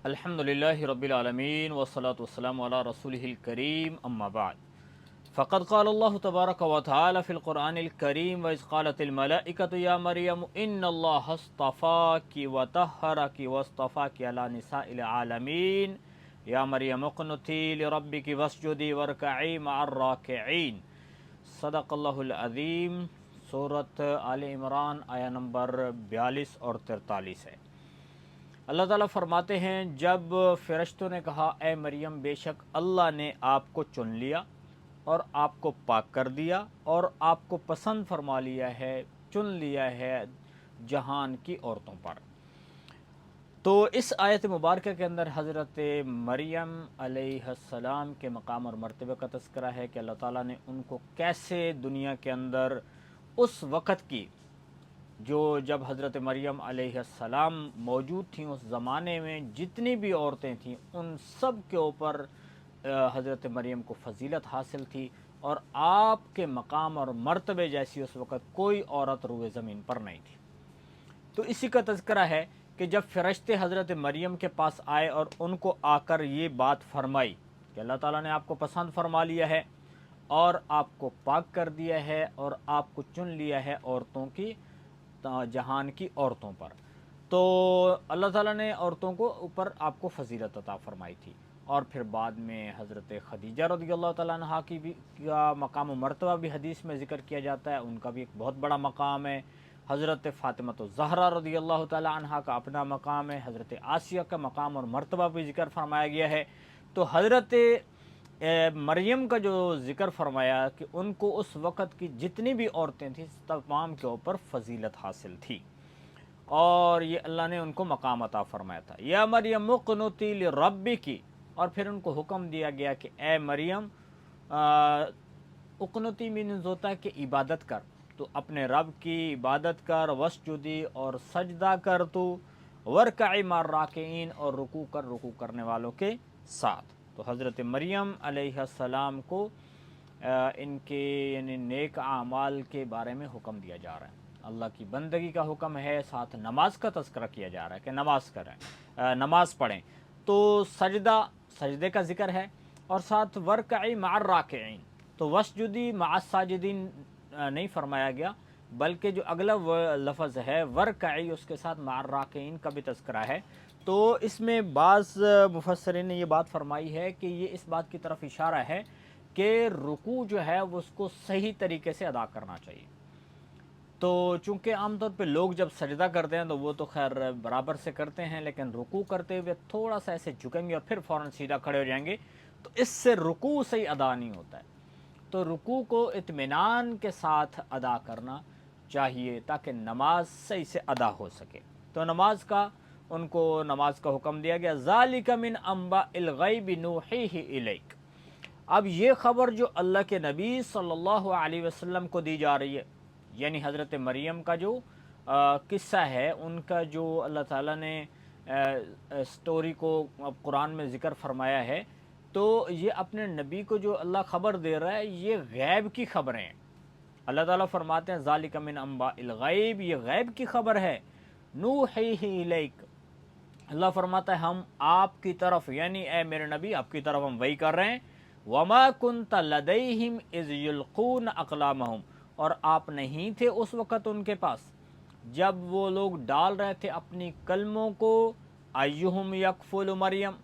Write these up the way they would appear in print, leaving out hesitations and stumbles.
الحمدللہ رب العالمین والصلاة والسلام علی رسولہ الکریم اما بعد فقد قال اللہ تبارک و تعالی فی القرآن الکریم وَإِذْ قَالَتِ الْمَلَائِكَةُ يَا مَرْيَمُ إِنَّ اللَّهَ اصْطَفَاكِ وَطَهَّرَكِ وَاصْطَفَاكِ عَلَى نِسَاءِ الْعَالَمِينَ یا مریم اقنتی لربک واسجدی وارکعی مع الراکعین۔ صدق اللہ العظیم۔ سورۃ آل عمران آیہ نمبر 42 اور 43 ہے۔ اللہ تعالیٰ فرماتے ہیں، جب فرشتوں نے کہا اے مریم بے شک اللہ نے آپ کو چن لیا اور آپ کو پاک کر دیا اور آپ کو پسند فرما لیا ہے، چن لیا ہے جہان کی عورتوں پر۔ تو اس آیت مبارکہ کے اندر حضرت مریم علیہ السلام کے مقام اور مرتبہ کا تذکرہ ہے کہ اللہ تعالیٰ نے ان کو کیسے دنیا کے اندر اس وقت کی جب حضرت مریم علیہ السلام موجود تھیں، اس زمانے میں جتنی بھی عورتیں تھیں ان سب کے اوپر حضرت مریم کو فضیلت حاصل تھی، اور آپ کے مقام اور مرتبے جیسی اس وقت کوئی عورت روئے زمین پر نہیں تھی۔ تو اسی کا تذکرہ ہے کہ جب فرشتے حضرت مریم کے پاس آئے اور ان کو آ کر یہ بات فرمائی کہ اللہ تعالیٰ نے آپ کو پسند فرما لیا ہے اور آپ کو پاک کر دیا ہے اور آپ کو چن لیا ہے عورتوں کی، جہان کی عورتوں پر، تو اللہ تعالیٰ نے عورتوں کو اوپر آپ کو فضیلت عطا فرمائی تھی۔ اور پھر بعد میں حضرت خدیجہ رضی اللہ تعالیٰ عنہ کی بھی کا مقام و مرتبہ بھی حدیث میں ذکر کیا جاتا ہے، ان کا بھی ایک بہت بڑا مقام ہے۔ حضرت فاطمہ الزہرا رضی اللہ تعالیٰ عنہ کا اپنا مقام ہے، حضرت آسیہ کا مقام اور مرتبہ بھی ذکر فرمایا گیا ہے۔ تو حضرت مریم کا جو ذکر فرمایا کہ ان کو اس وقت کی جتنی بھی عورتیں تھیں تمام کے اوپر فضیلت حاصل تھی، اور یہ اللہ نے ان کو مقام عطا فرمایا تھا۔ یا مریم اقنتی لربک، اور پھر ان کو حکم دیا گیا کہ اے مریم، اقنتی مینز ہوتا ہے کہ عبادت کر، تو اپنے رب کی عبادت کر، وسجدی اور سجدہ کر، تو ورکعی مع الراکعین اور رکوع کر رکوع کرنے والوں کے ساتھ۔ تو حضرت مریم علیہ السلام کو ان کے یعنی نیک اعمال کے بارے میں حکم دیا جا رہا ہے، اللہ کی بندگی کا حکم ہے، ساتھ نماز کا تذکرہ کیا جا رہا ہے کہ نماز کریں، نماز پڑھیں۔ تو سجدے کا ذکر ہے، اور ساتھ ورکعی مع الراکعین، تو وسجدی مع الساجدین نہیں فرمایا گیا، بلکہ جو اگلا لفظ ہے ورکعی اس کے ساتھ مع الراکعین کا بھی تذکرہ ہے۔ تو اس میں بعض مفسرین نے یہ بات فرمائی ہے کہ یہ اس بات کی طرف اشارہ ہے کہ رکوع جو ہے وہ اس کو صحیح طریقے سے ادا کرنا چاہیے۔ تو چونکہ عام طور پہ لوگ جب سجدہ کرتے ہیں تو وہ تو خیر برابر سے کرتے ہیں، لیکن رکوع کرتے ہوئے تھوڑا سا ایسے جھکیں گے اور پھر فوراً سیدھا کھڑے ہو جائیں گے، تو اس سے رکوع صحیح ادا نہیں ہوتا ہے۔ تو رکوع کو اطمینان کے ساتھ ادا کرنا چاہیے تاکہ نماز صحیح سے ادا ہو سکے۔ تو نماز کا ان کو نماز کا حکم دیا گیا، ذالک من انباء الغیب نوحیہ الیک۔ اب یہ خبر جو اللہ کے نبی صلی اللہ علیہ وسلم کو دی جا رہی ہے، یعنی حضرت مریم کا جو قصہ ہے، ان کا جو اللہ تعالیٰ نے سٹوری کو قرآن میں ذکر فرمایا ہے، تو یہ اپنے نبی کو جو اللہ خبر دے رہا ہے یہ غیب کی خبریں ہیں۔ اللہ تعالیٰ فرماتے ہیں ذالک من انباء الغیب، یہ غیب کی خبر ہے، نوحیہ الیک۔ اللہ فرماتا ہے ہم آپ کی طرف، یعنی اے میرے نبی آپ کی طرف ہم وحی کر رہے ہیں، وما کنت لدیہم اذ یلقون اقلامہم، اور آپ نہیں تھے اس وقت ان کے پاس جب وہ لوگ ڈال رہے تھے اپنی کلموں کو، ایہم یکفل مریم،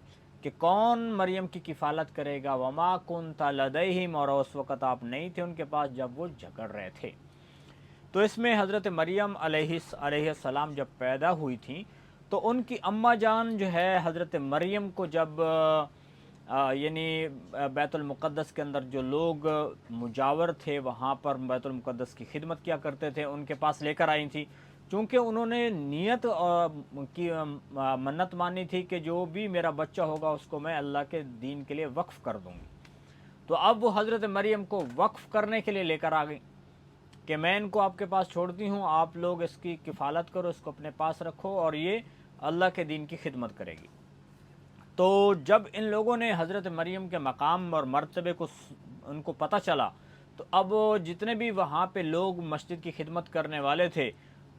کہ کون مریم کی کفالت کرے گا، وما کنت لدیہم، اور اس وقت آپ نہیں تھے ان کے پاس جب وہ جھگڑ رہے تھے۔ تو اس میں حضرت مریم علیہ السلام جب پیدا ہوئی تھیں تو ان کی اماں جان جو ہے حضرت مریم کو جب یعنی بیت المقدس کے اندر جو لوگ مجاور تھے وہاں پر بیت المقدس کی خدمت کیا کرتے تھے ان کے پاس لے کر آئی تھیں، چونکہ انہوں نے نیت کی منت مانی تھی کہ جو بھی میرا بچہ ہوگا اس کو میں اللہ کے دین کے لیے وقف کر دوں گی۔ تو اب وہ حضرت مریم کو وقف کرنے کے لیے لے کر آ گئی کہ میں ان کو آپ کے پاس چھوڑتی ہوں، آپ لوگ اس کی کفالت کرو، اس کو اپنے پاس رکھو، اور یہ اللہ کے دین کی خدمت کرے گی۔ تو جب ان لوگوں نے حضرت مریم کے مقام اور مرتبے کو ان کو پتہ چلا، تو اب جتنے بھی وہاں پہ لوگ مسجد کی خدمت کرنے والے تھے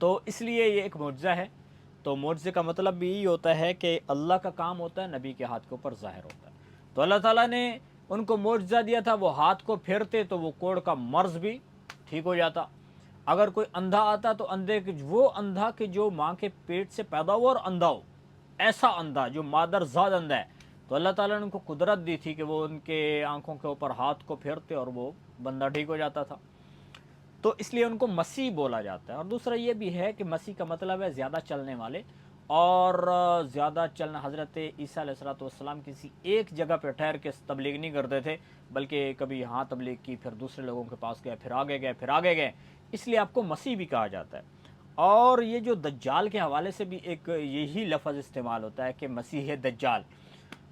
تو اس لیے یہ ایک معجزہ ہے. تو معجزے کا مطلب بھی یہی ہوتا ہے کہ اللہ کا کام ہوتا ہے، نبی کے ہاتھ کے اوپر ظاہر ہوتا ہے. تو اللہ تعالیٰ نے ان کو معجزہ دیا تھا، وہ ہاتھ کو پھیرتے تو وہ کوڑ کا مرض بھی ٹھیک ہو جاتا. اگر کوئی اندھا آتا تو وہ اندھا کہ جو ماں کے پیٹ سے پیدا ہوا اور اندھا ہو، ایسا اندھا جو مادر زاد اندھا ہے، تو اللہ تعالیٰ نے ان کو قدرت دی تھی کہ وہ ان کے آنکھوں کے اوپر ہاتھ کو پھیرتے اور وہ بندہ ٹھیک ہو جاتا تھا. تو اس لیے ان کو مسیح بولا جاتا ہے. اور دوسرا یہ بھی ہے کہ مسیح کا مطلب ہے زیادہ چلنے والے، اور زیادہ چلنا. حضرت عیسیٰ علیہ السلام کسی ایک جگہ پہ ٹھہر کے تبلیغ نہیں کرتے تھے، بلکہ کبھی یہاں تبلیغ کی، پھر دوسرے لوگوں کے پاس گئے، پھر آگے گئے، پھر آگے گئے. اس لیے آپ کو مسیح بھی کہا جاتا ہے. اور یہ جو دجال کے حوالے سے بھی ایک یہی لفظ استعمال ہوتا ہے کہ مسیح دجال،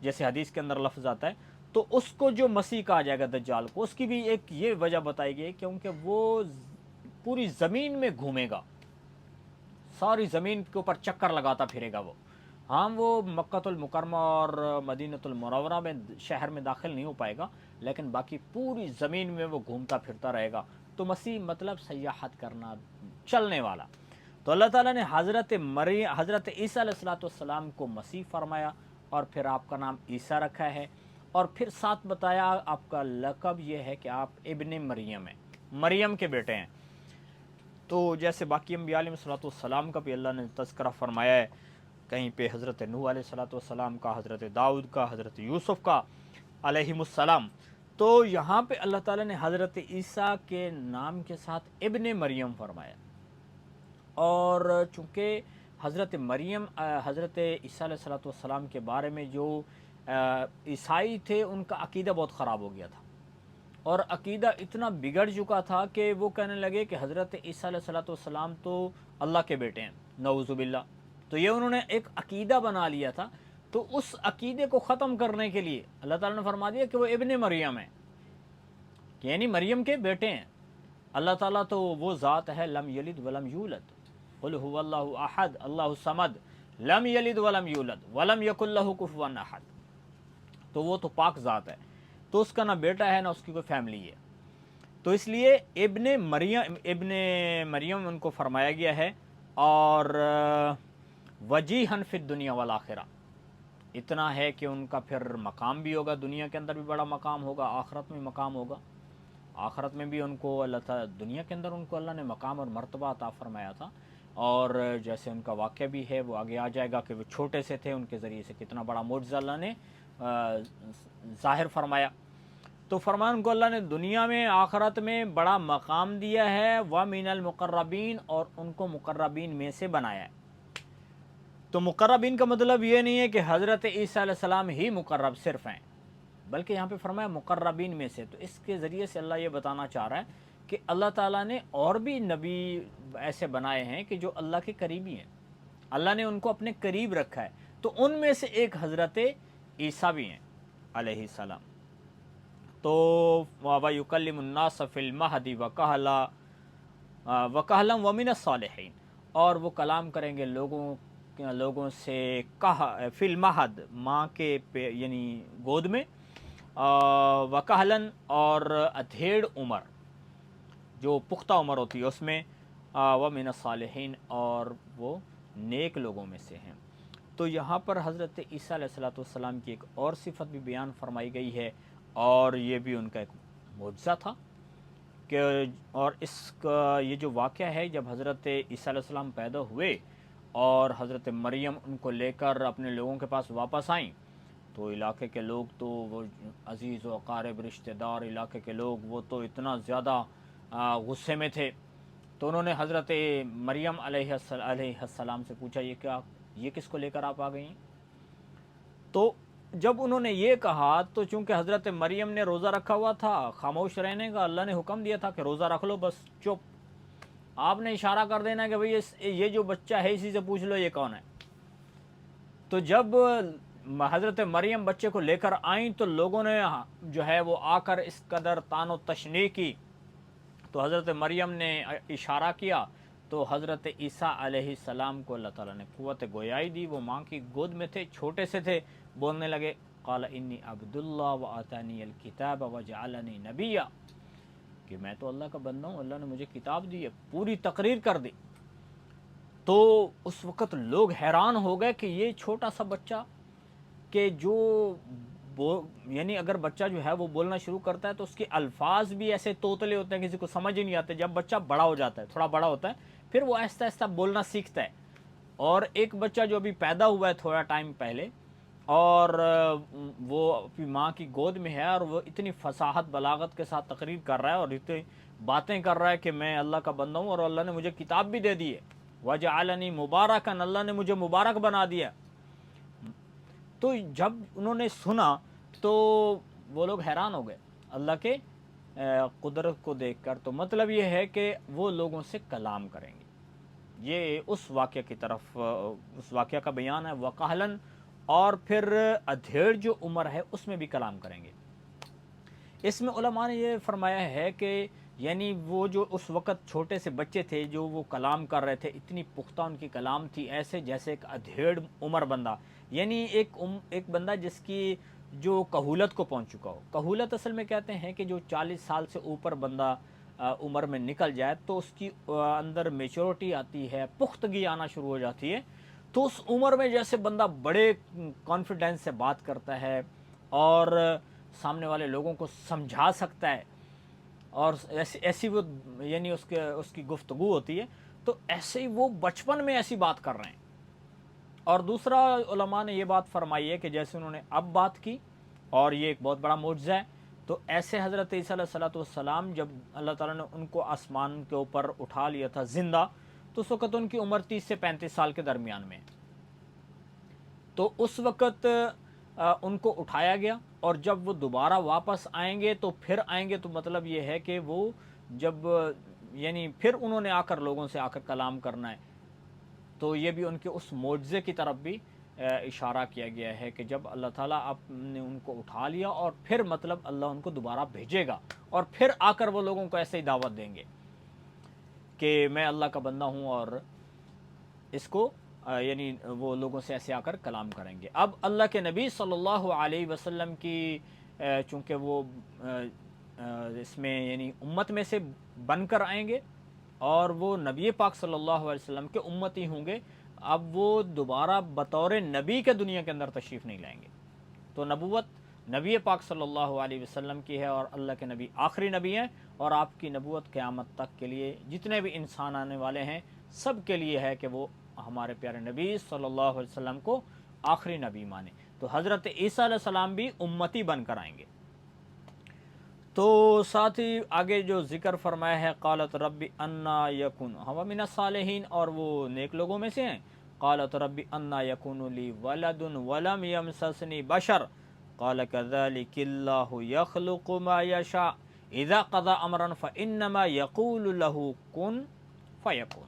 جیسے حدیث کے اندر لفظ آتا ہے، تو اس کو جو مسیح کہا جائے گا دجال کو، اس کی بھی ایک یہ وجہ بتائی گئی کیونکہ وہ پوری زمین میں گھومے گا، ساری زمین کے اوپر چکر لگاتا پھرے گا. وہ مکہ المکرمہ اور مدینۃ المنورہ میں شہر میں داخل نہیں ہو پائے گا، لیکن باقی پوری زمین میں وہ گھومتا پھرتا رہے گا. تو مسیح مطلب سیاحت کرنا، چلنے والا. تو اللہ تعالیٰ نے حضرت عیسیٰ علیہ السلام کو مسیح فرمایا، اور پھر آپ کا نام عیسیٰ رکھا ہے. اور پھر ساتھ بتایا آپ کا لقب یہ ہے کہ آپ ابن مریم ہیں، مریم کے بیٹے ہیں. تو جیسے باقی انبیاء علیہ السلام کا بھی اللہ نے تذکرہ فرمایا ہے، کہیں پہ حضرت نوح علیہ السلام کا، حضرت داؤد کا، حضرت یوسف کا علیہم السلام. تو یہاں پہ اللہ تعالیٰ نے حضرت عیسیٰ کے نام کے ساتھ ابن مریم فرمایا. اور چونکہ حضرت مریم حضرت عیسیٰ علیہ السلام کے بارے میں جو عیسائی تھے، ان کا عقیدہ بہت خراب ہو گیا تھا، اور عقیدہ اتنا بگڑ چکا تھا کہ وہ کہنے لگے کہ حضرت عیسیٰ علیہ السلام تو اللہ کے بیٹے ہیں، نعوذ باللہ. تو یہ انہوں نے ایک عقیدہ بنا لیا تھا. تو اس عقیدے کو ختم کرنے کے لیے اللہ تعالیٰ نے فرما دیا کہ وہ ابن مریم ہیں، یعنی مریم کے بیٹے ہیں. اللہ تعالیٰ تو وہ ذات ہے، لم یلد ولم یولد، قل هو اللہ احد اللہ الصمد لم یلد ولم یولد ولم یکن لہ کفوا احد. تو وہ تو پاک ذات ہے، تو اس کا نہ بیٹا ہے نہ اس کی کوئی فیملی ہے. تو اس لیے ابن مریم ان کو فرمایا گیا ہے. اور وجیحاً فی الدنیا والآخرہ، اتنا ہے کہ ان کا پھر مقام بھی ہوگا، دنیا کے اندر بھی بڑا مقام ہوگا، آخرت میں مقام ہوگا. آخرت میں بھی ان کو اللہ تعالیٰ، دنیا کے اندر ان کو اللہ نے مقام اور مرتبہ عطا فرمایا تھا. اور جیسے ان کا واقعہ بھی ہے، وہ آگے آ جائے گا کہ وہ چھوٹے سے تھے، ان کے ذریعے سے کتنا بڑا معجزہ اللہ نے ظاہر فرمایا. تو فرمان ان کو اللہ نے دنیا میں، آخرت میں بڑا مقام دیا ہے. وَمِنَ الْمُقَرَّبِينَ، اور ان کو مقربین میں سے بنایا ہے. تو مقربین کا مطلب یہ نہیں ہے کہ حضرت عیسیٰ علیہ السلام ہی مقرب صرف ہیں، بلکہ یہاں پہ فرمایا مقربین میں سے. تو اس کے ذریعے سے اللہ یہ بتانا چاہ رہا ہے کہ اللہ تعالیٰ نے اور بھی نبی ایسے بنائے ہیں کہ جو اللہ کے قریبی ہیں، اللہ نے ان کو اپنے قریب رکھا ہے. تو ان میں سے ایک حضرت عیسیٰ بھی ہیں علیہ السلام. تو وَيُكَلِّمُ النَّاسَ فِي الْمَهْدِ وَكَهْلًا وَمِنَ الصَّالِحِينَ، اور وہ کلام کریں گے لوگوں سے فی المہد، ماں کے یعنی گود میں، وکہلن، اور ادھیڑ عمر، جو پختہ عمر ہوتی ہے اس میں، ومن الصالحین، اور وہ نیک لوگوں میں سے ہیں. تو یہاں پر حضرت عیسیٰ علیہ السلام کی ایک اور صفت بھی بیان فرمائی گئی ہے، اور یہ بھی ان کا ایک معجزہ تھا کہ، اور اس کا یہ جو واقعہ ہے، جب حضرت عیسیٰ علیہ السلام پیدا ہوئے اور حضرت مریم ان کو لے کر اپنے لوگوں کے پاس واپس آئیں، تو علاقے کے لوگ تو، وہ عزیز و اقارب رشتہ دار علاقے کے لوگ، وہ تو اتنا زیادہ غصے میں تھے. تو انہوں نے حضرت مریم علیہ السلام سے پوچھا، یہ کس کو لے کر آپ آ گئی ہیں؟ تو جب انہوں نے یہ کہا، تو چونکہ حضرت مریم نے روزہ رکھا ہوا تھا، خاموش رہنے کا اللہ نے حکم دیا تھا کہ روزہ رکھ لو، بس چپ. آپ نے اشارہ کر دینا کہ بھئی یہ جو بچہ ہے اسی سے پوچھ لو یہ کون ہے. تو جب حضرت مریم بچے کو لے کر آئیں، تو لوگوں نے جو ہے وہ آ کر اس قدر طعن و تشنیع کی. تو حضرت مریم نے اشارہ کیا، تو حضرت عیسیٰ علیہ السلام کو اللہ تعالیٰ نے قوت گویائی دی. وہ ماں کی گود میں تھے، چھوٹے سے تھے، بولنے لگے، قال انی عبد اللہ وآتانی الکتاب وجعلنی نبیا، کہ میں تو اللہ کا بندہ ہوں، اللہ نے مجھے کتاب دی ہے. پوری تقریر کر دی. تو اس وقت لوگ حیران ہو گئے کہ یہ چھوٹا سا بچہ کہ جو یعنی اگر بچہ جو ہے وہ بولنا شروع کرتا ہے تو اس کے الفاظ بھی ایسے توتلے ہوتے ہیں، کسی کو سمجھ ہی نہیں آتے۔ جب بچہ بڑا ہو جاتا ہے، تھوڑا بڑا ہوتا ہے، پھر وہ آہستہ آہستہ بولنا سیکھتا ہے۔ اور ایک بچہ جو ابھی پیدا ہوا ہے تھوڑا ٹائم پہلے، اور وہ اپنی ماں کی گود میں ہے، اور وہ اتنی فصاحت بلاغت کے ساتھ تقریر کر رہا ہے اور اتنی باتیں کر رہا ہے کہ میں اللہ کا بندہ ہوں اور اللہ نے مجھے کتاب بھی دے دی ہے، وَجَعَلَنِي مُبَارَكًا، اللہ نے مجھے مبارک بنا دیا۔ تو جب انہوں نے سنا تو وہ لوگ حیران ہو گئے اللہ کے قدرت کو دیکھ کر۔ تو مطلب یہ ہے کہ وہ لوگوں سے کلام کریں گے۔ یہ اس واقعہ کی طرف اس واقعہ کا بیان ہے، وقہلن، اور پھر ادھیڑ جو عمر ہے اس میں بھی کلام کریں گے۔ اس میں علماء نے یہ فرمایا ہے کہ یعنی وہ جو اس وقت چھوٹے سے بچے تھے جو وہ کلام کر رہے تھے، اتنی پختہ ان کی کلام تھی، ایسے جیسے ایک ادھیڑ عمر بندہ، یعنی ایک بندہ جس کی جو کہولت کو پہنچ چکا ہو۔ کہولت اصل میں کہتے ہیں کہ جو 40 سال سے اوپر بندہ عمر میں نکل جائے تو اس کی اندر میچورٹی آتی ہے، پختگی آنا شروع ہو جاتی ہے۔ تو اس عمر میں جیسے بندہ بڑے کانفیڈنس سے بات کرتا ہے اور سامنے والے لوگوں کو سمجھا سکتا ہے، اور ایسی وہ یعنی اس کی گفتگو ہوتی ہے، تو ایسے ہی وہ بچپن میں ایسی بات کر رہے ہیں۔ اور دوسرا علماء نے یہ بات فرمائی ہے کہ جیسے انہوں نے اب بات کی، اور یہ ایک بہت بڑا معجزہ ہے، تو ایسے حضرت عیسیٰ علیہ السلام جب اللہ تعالیٰ نے ان کو آسمان کے اوپر اٹھا لیا تھا زندہ، تو اس وقت ان کی عمر 30 سے 35 سال کے درمیان میں، تو اس وقت ان کو اٹھایا گیا، اور جب وہ دوبارہ واپس آئیں گے تو پھر آئیں گے، تو مطلب یہ ہے کہ وہ جب یعنی پھر انہوں نے آ کر لوگوں سے آ کر کلام کرنا ہے، تو یہ بھی ان کے اس معجزے کی طرف بھی اشارہ کیا گیا ہے کہ جب اللہ تعالیٰ نے ان کو اٹھا لیا اور پھر مطلب اللہ ان کو دوبارہ بھیجے گا، اور پھر آ کر وہ لوگوں کو ایسے ہی دعوت دیں گے کہ میں اللہ کا بندہ ہوں، اور اس کو یعنی وہ لوگوں سے ایسے آ کر کلام کریں گے۔ اب اللہ کے نبی صلی اللہ علیہ وسلم کی چونکہ وہ اس میں یعنی امت میں سے بن کر آئیں گے، اور وہ نبی پاک صلی اللہ علیہ وسلم کے امتی ہوں گے، اب وہ دوبارہ بطور نبی کے دنیا کے اندر تشریف نہیں لائیں گے۔ تو نبوت نبی پاک صلی اللہ علیہ وسلم کی ہے، اور اللہ کے نبی آخری نبی ہیں، اور آپ کی نبوت قیامت تک کے لیے جتنے بھی انسان آنے والے ہیں سب کے لیے ہے کہ وہ ہمارے پیارے نبی صلی اللہ علیہ وسلم کو آخری نبی مانے۔ تو حضرت عیسیٰ علیہ السلام بھی امتی بن کر آئیں گے۔ تو ساتھ ہی آگے جو ذکر فرمایا ہے، قالت رب انا یکون ہوا من الصالحین، اور وہ نیک لوگوں میں سے ہیں۔ قالت رب انا یکون لی ولد ولم یمسسنی بشر قال کذلک اللہ یخلق ما یشاء اذا قضى امرا فانما یقول له کن فیکون۔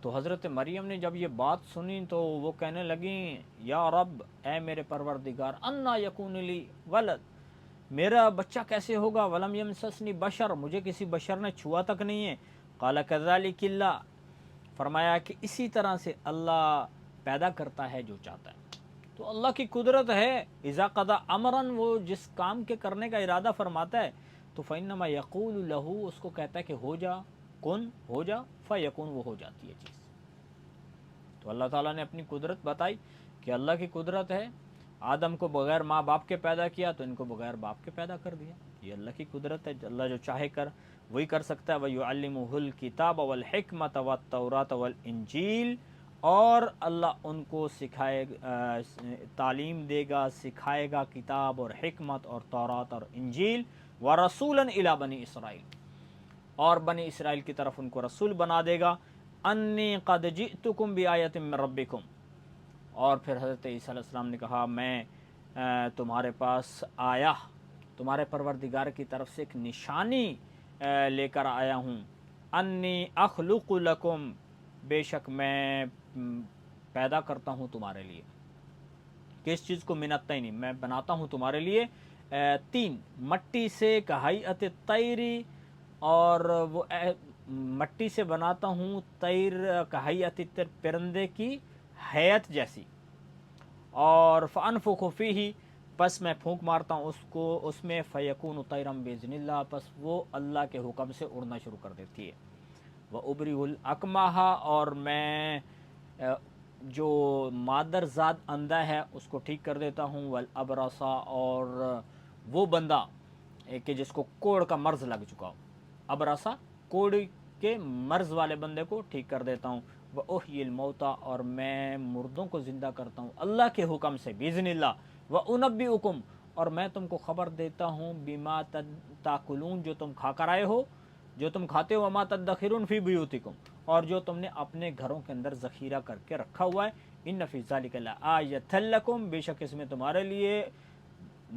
تو حضرت مریم نے جب یہ بات سنی تو وہ کہنے لگیں، یا رب، اے میرے پروردگار، انا یکون لی ولد، میرا بچہ کیسے ہوگا، ولم یمسسنی بشر، مجھے کسی بشر نے چھوا تک نہیں ہے۔ قال کذلک اللہ، فرمایا کہ اسی طرح سے اللہ پیدا کرتا ہے جو چاہتا ہے۔ تو اللہ کی قدرت ہے، اذا قضى امرا، وہ جس کام کے کرنے کا ارادہ فرماتا ہے تو فانما یقول له، اس کو کہتا ہے کہ ہو جا، کن، ہو جا، فیکون، وہ ہو جاتی ہے چیز۔ تو اللہ تعالیٰ نے اپنی قدرت بتائی کہ اللہ کی قدرت ہے، آدم کو بغیر ماں باپ کے پیدا کیا تو ان کو بغیر باپ کے پیدا کر دیا۔ یہ اللہ کی قدرت ہے، اللہ جو چاہے کر وہی کر سکتا ہے۔ وَيُعَلِّمُهُ الْكِتَابَ وَالْحِكْمَةَ وَالتَّوْرَاةَ وَالْإِنْجِيلَ، اور اللہ ان کو تعلیم دے گا، سکھائے گا کتاب اور حکمت اور تورات اور انجیل، وَرَسُولًا إِلَى بَنِي إِسرائیل، اور بنی اسرائیل کی طرف ان کو رسول بنا دے گا، انی قد جئتکم بآیۃ من ربکم، اور پھر حضرت عیسیٰ علیہ السلام نے کہا میں تمہارے پاس آیا، تمہارے پروردگار کی طرف سے ایک نشانی لے کر آیا ہوں، انی اخلق لکم، بے شک میں پیدا کرتا ہوں تمہارے لیے، کس چیز کو، من الطین، میں بناتا ہوں تمہارے لیے تین، مٹی سے کہیئت طیری، اور وہ مٹی سے بناتا ہوں طیر کہیئت طیر، پرندے کی حیت جیسی، اور فانفخ فیہ، پس میں پھونک مارتا ہوں اس میں، فیکون طیرا باذن اللہ، پس وہ اللہ کے حکم سے اڑنا شروع کر دیتی ہے۔ و ابری الاکمہ، اور میں جو مادر زاد اندھا ہے اس کو ٹھیک کر دیتا ہوں، والابرصا، اور وہ بندہ کہ جس کو کوڑ کا مرض لگ چکا ہو، ابرصا کوڑ کے مرض والے بندے کو ٹھیک کر دیتا ہوں، وَأُحْيِي الْمَوْتَى، اور میں مردوں کو زندہ کرتا ہوں اللہ کے حکم سے، بِإِذْنِ اللَّهِ، وَأُنَبِّئُكُمْ، اور میں تم کو خبر دیتا ہوں، بِمَا تَأْكُلُونَ، جو تم کھا کر آئے ہو، جو تم کھاتے ہو، وَمَا تَدَّخِرُونَ فِي بُيُوتِكُمْ، اور جو تم نے اپنے گھروں کے اندر ذخیرہ کر کے رکھا ہوا ہے، ان فی ذلک لآیۃ لکم، بے شک اس میں تمہارے لیے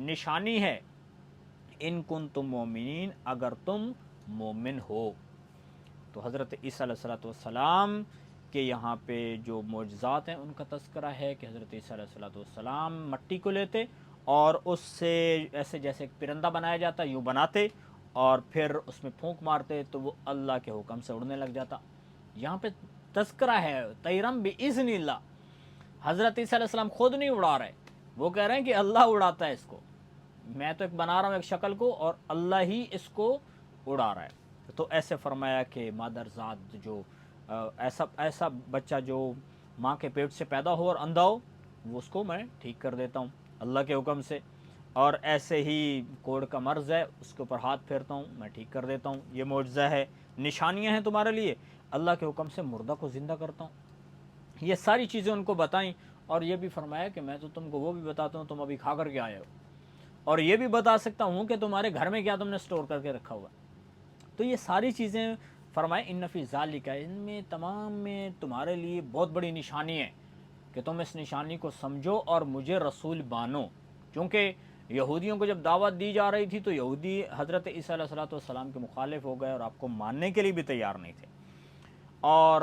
نشانی ہے، ان کنتم مومنین، اگر تم مومن ہو۔ تو حضرت عیسیٰ علیہ السلام کے یہاں پہ جو معجزات ہیں ان کا تذکرہ ہے کہ حضرت عیسیٰ علیہ السلام مٹی کو لیتے اور اس سے ایسے جیسے ایک پرندہ بنایا جاتا یوں بناتے، اور پھر اس میں پھونک مارتے تو وہ اللہ کے حکم سے اڑنے لگ جاتا۔ یہاں پہ تذکرہ ہے طیرم بِإِذْنِ اللہ، حضرت عیسیٰ علیہ السلام خود نہیں اڑا رہے، وہ کہہ رہے ہیں کہ اللہ اڑاتا ہے اس کو، میں تو ایک بنا رہا ہوں ایک شکل کو اور اللہ ہی اس کو اڑا رہا ہے۔ تو ایسے فرمایا کہ مادر ذات جو ایسا بچہ جو ماں کے پیٹ سے پیدا ہو اور اندھا ہو، وہ اس کو میں ٹھیک کر دیتا ہوں اللہ کے حکم سے، اور ایسے ہی کوڑ کا مرض ہے اس کے اوپر ہاتھ پھیرتا ہوں میں ٹھیک کر دیتا ہوں، یہ معجزہ ہے، نشانیاں ہیں تمہارے لیے، اللہ کے حکم سے مردہ کو زندہ کرتا ہوں۔ یہ ساری چیزیں ان کو بتائیں، اور یہ بھی فرمایا کہ میں تو تم کو وہ بھی بتاتا ہوں تم ابھی کھا کر کے آئے ہو، اور یہ بھی بتا سکتا ہوں کہ تمہارے گھر میں کیا تم نے سٹور کر کے رکھا ہوا ہے۔ تو یہ ساری چیزیں فرمائے ان فی ذالک، ان میں تمام میں تمہارے لیے بہت بڑی نشانی ہے کہ تم اس نشانی کو سمجھو اور مجھے رسول مانو، کیونکہ یہودیوں کو جب دعوت دی جا رہی تھی تو یہودی حضرت عیسیٰ علیہ السلام کے مخالف ہو گئے اور آپ کو ماننے کے لیے بھی تیار نہیں تھے، اور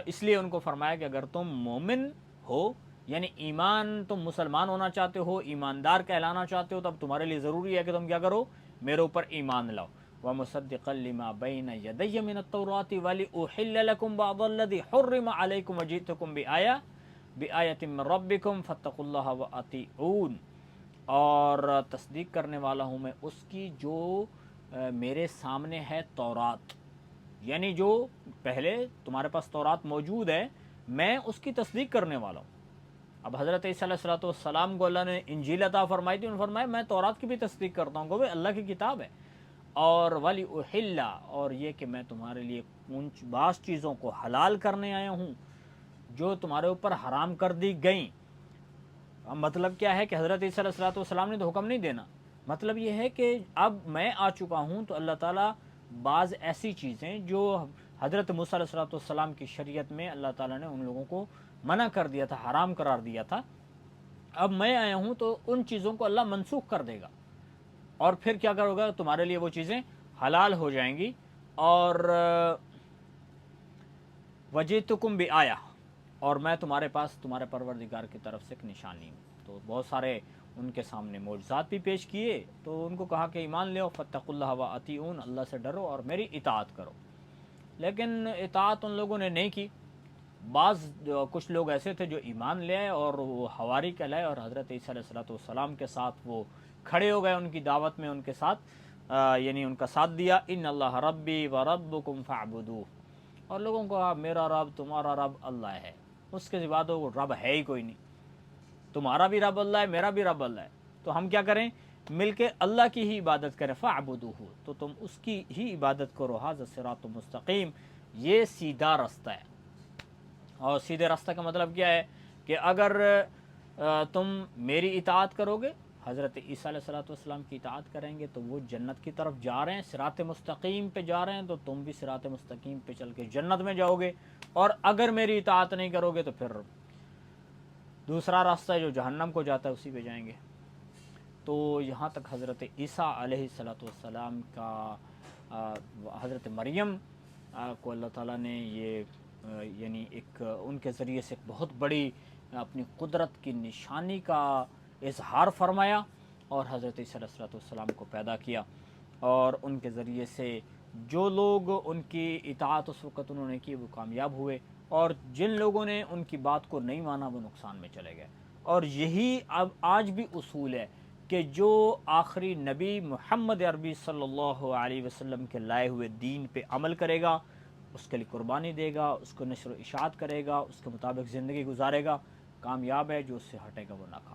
اس لیے ان کو فرمایا کہ اگر تم مومن ہو، یعنی ایمان تم مسلمان ہونا چاہتے ہو، ایماندار کہلانا چاہتے ہو، تب تمہارے لیے ضروری ہے کہ تم کیا کرو، میرے اوپر ایمان لاؤ۔ وَمُصَدِّقًا لِمَا بَيْنَ يَدَيَّ مِنَ التَّوْرَاةِ وَلِأُحِلَّ لَكُمْ بَعْضَ الَّذِي حُرِّمَ عَلَيْكُمْ وَجِئْتُكُمْ بِآیَةٍ مِّن رَبِّكُمْ فَاتَّقُوا اللَّهَ وَأَطِیعُونِ، اور تصدیق کرنے والا ہوں میں اس کی جو میرے سامنے ہے تورات، یعنی جو پہلے تمہارے پاس تورات موجود ہے میں اس کی تصدیق کرنے والا ہوں۔ اب حضرت عیسیٰ علیہ السلام کو اللہ نے انجیل عطا فرمائی تھی، انہوں نے فرمایا میں تورات کی بھی تصدیق کرتا ہوں، کہ اللہ کی کتاب ہے، اور ولی احلہ، اور یہ کہ میں تمہارے لیے ان بعض چیزوں کو حلال کرنے آیا ہوں جو تمہارے اوپر حرام کر دی گئیں۔ اب مطلب کیا ہے کہ حضرت عیسیٰ علیہ السلام نے تو حکم نہیں دینا، مطلب یہ ہے کہ اب میں آ چکا ہوں تو اللہ تعالیٰ بعض ایسی چیزیں جو حضرت موسیٰ علیہ السلام کی شریعت میں اللہ تعالیٰ نے ان لوگوں کو منع کر دیا تھا، حرام قرار دیا تھا، اب میں آیا ہوں تو ان چیزوں کو اللہ منسوخ کر دے گا، اور پھر کیا کرو گا، تمہارے لیے وہ چیزیں حلال ہو جائیں گی۔ اور وجئتکم بآیہ، اور میں تمہارے پاس تمہارے پروردگار کی طرف سے ایک نشانی ہوں۔ تو بہت سارے ان کے سامنے معجزات بھی پیش کیے، تو ان کو کہا کہ ایمان لے، فاتقوا اللہ واطیعون، اللہ سے ڈرو اور میری اطاعت کرو، لیکن اطاعت ان لوگوں نے نہیں کی۔ کچھ لوگ ایسے تھے جو ایمان لے آئے اور وہ حواری کہلائے اور حضرت عیسیٰ علیہ السلام کے ساتھ وہ کھڑے ہو گئے، ان کی دعوت میں ان کے ساتھ یعنی ان کا ساتھ دیا، ان اللہ ربی و ربکم فاعبدوہ، اور لوگوں کو کہا میرا رب تمہارا رب اللہ ہے، اس کے سوا تو رب ہے ہی کوئی نہیں، تمہارا بھی رب اللہ ہے میرا بھی رب اللہ ہے، تو ہم کیا کریں، مل کے اللہ کی ہی عبادت کریں، فاعبدوہ، تو تم اس کی ہی عبادت کرو، ھذا الصراط مستقیم، یہ سیدھا رستہ ہے۔ اور سیدھے راستہ کا مطلب کیا ہے کہ اگر تم میری اطاعت کرو گے، حضرت عیسیٰ علیہ السلام کی اطاعت کریں گے تو وہ جنت کی طرف جا رہے ہیں، صراط مستقیم پہ جا رہے ہیں، تو تم بھی صراط مستقیم پہ چل کے جنت میں جاؤ گے، اور اگر میری اطاعت نہیں کرو گے تو پھر دوسرا راستہ ہے جو جہنم کو جاتا ہے اسی پہ جائیں گے۔ تو یہاں تک حضرت عیسیٰ علیہ السلام کا حضرت مریم کو اللہ تعالیٰ نے یہ یعنی ایک ان کے ذریعے سے ایک بہت بڑی اپنی قدرت کی نشانی کا اظہار فرمایا، اور حضرت عیسیٰ علیہ السلام کو پیدا کیا، اور ان کے ذریعے سے جو لوگ ان کی اطاعت اس وقت انہوں نے کی وہ کامیاب ہوئے، اور جن لوگوں نے ان کی بات کو نہیں مانا وہ نقصان میں چلے گئے۔ اور یہی اب آج بھی اصول ہے کہ جو آخری نبی محمد عربی صلی اللہ علیہ وسلم کے لائے ہوئے دین پہ عمل کرے گا اس کے لیے قربانی دے گا، اس کو نشر و اشاعت کرے گا، اس کے مطابق زندگی گزارے گا، کامیاب ہے، جو اس سے ہٹے گا وہ ناکام۔